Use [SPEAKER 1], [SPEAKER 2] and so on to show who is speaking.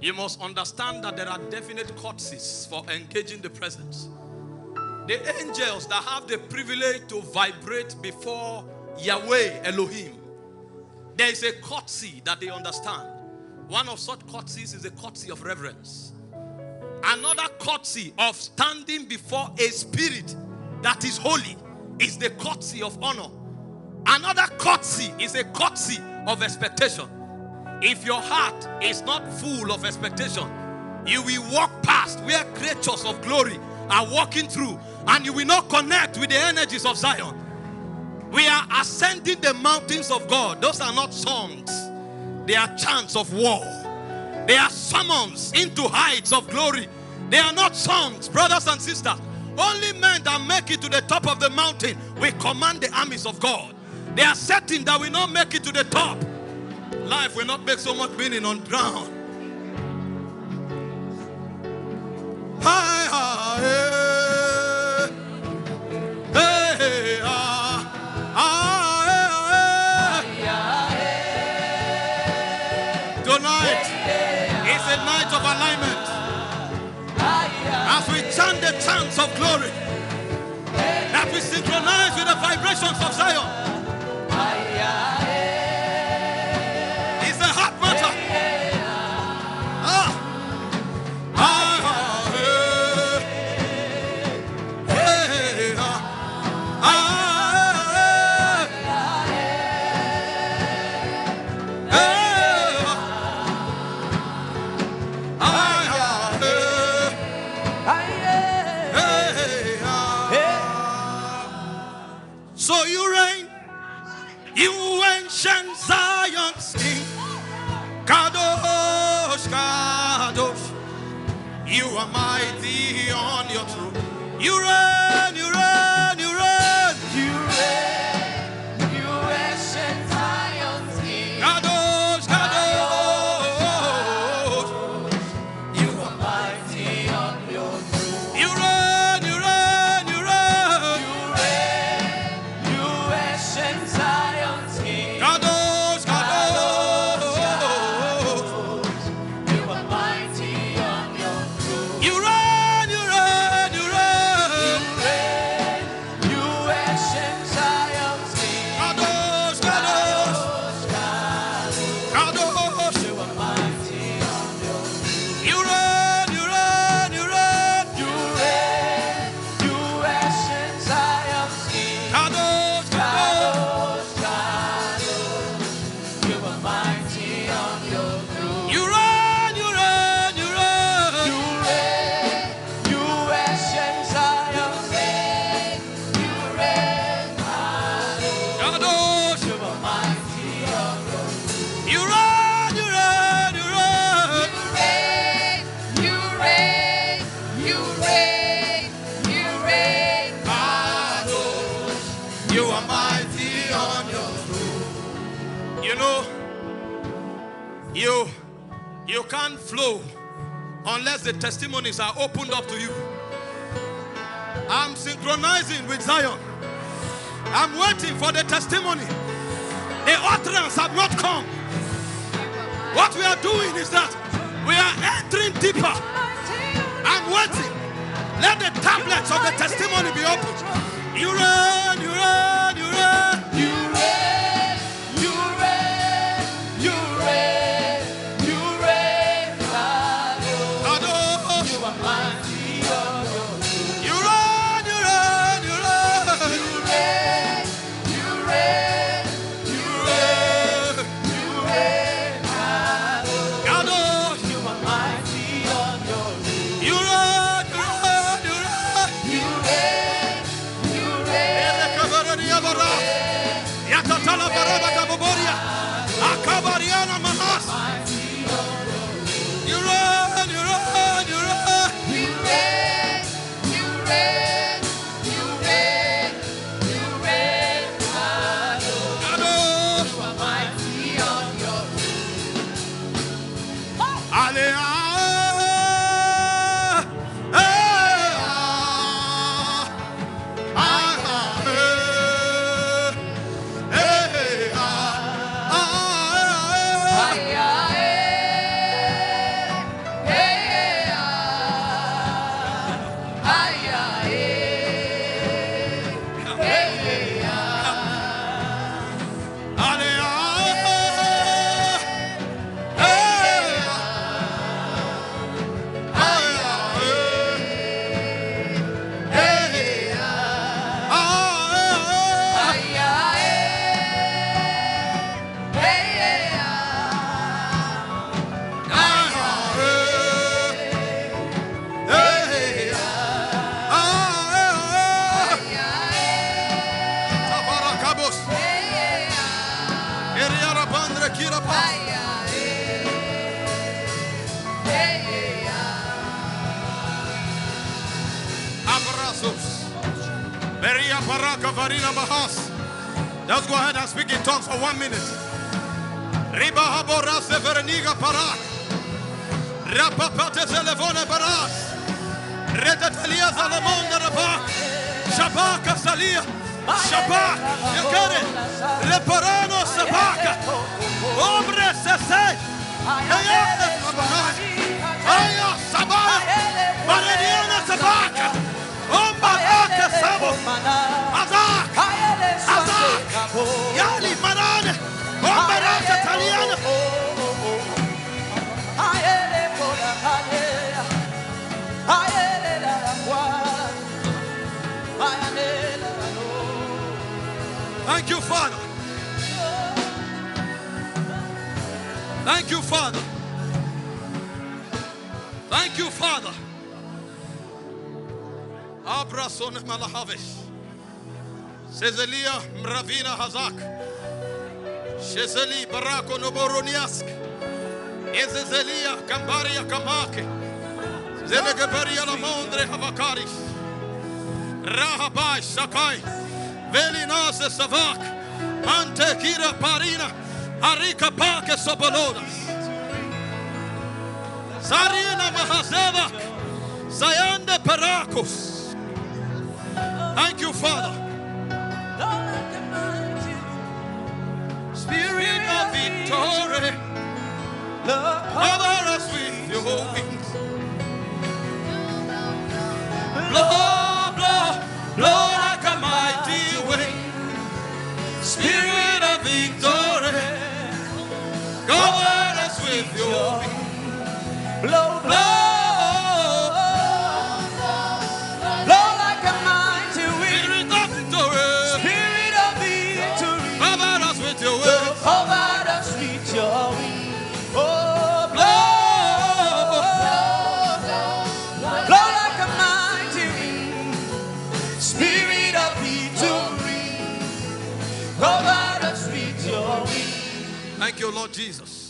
[SPEAKER 1] You must understand that there are definite courtesies for engaging the presence. The angels that have the privilege to vibrate before Yahweh Elohim, there is a courtesy that they understand. One of such courtesies is the courtesy of reverence. Another courtesy of standing before a spirit that is holy is the courtesy of honor. Another courtesy is a courtesy of expectation. If your heart is not full of expectation, you will walk past where creatures of glory are walking through, and you will not connect with the energies of Zion. We are ascending the mountains of God. Those are not songs. They are chants of war. They are summons into heights of glory. They are not songs, brothers and sisters. Only men that make it to the top of the mountain will command the armies of God. They are certain that we not make it to the top. Life will not make so much meaning on ground. Tonight is a night of alignment. As we chant the chants of glory, that we synchronize with the vibrations of Zion. So you reign, you ancient Zion's King, Kadosh, Kadosh, you are mighty on your throne. You reign, you reign, you reign, you reign, you ancient Zion's King, Kadosh, Kadosh, you are mighty on your throne. You can't flow unless the testimonies are opened up to you. I'm synchronizing with Zion. I'm waiting for the testimony. The utterance have not come. What we are doing is that we are entering deeper. I'm waiting. Let the tablets of the testimony be opened. You reign, you reign, you reign. You reign, you reign, you reign, you reign. You are mighty. You reign, you reign, you reign. You reign, you reign, you reign, you reign. You are mighty on your throne. You reign, you reign, you reign. You reign, you reign. Yatatala baraba kaboboria. Akabariana manas. You reign, you reign, you reign. You reign, you reign, you reign, you reign. You are mighty on your throne. Alleluia. Let's go ahead and speak in tongues for 1 minute. Riba habora severeniga parak. Rapapate telefone parak. Retatelia zalamonda rabak. Shabaka salia. Shabak. You get it? Reparano sabaka. Ombre sese. Ayah sabaka. Maradiana sabaka. Ombaraka sabo. Azak. Azak. Yali marane. Ombaraka taliana. Thank you, Father. Thank you, Father. Thank you, Father. Abrason malahavesh. Sezelia mravina hazak. Shezeli barako noboroniask. Ezezelia kambaria kamake. Zelegabaria la mondre havakaris. Rahabai sakai. Velinase savak. Ante kira parina. Arika pake sobolodas. Sarina mahazeva. Sayande parakos. Thank you, Father. Spirit of victory, cover us with your wings. Blow, blow, blow like a mighty wind. Spirit of victory, cover us with your wings. Blow, blow. Thank you, Lord Jesus.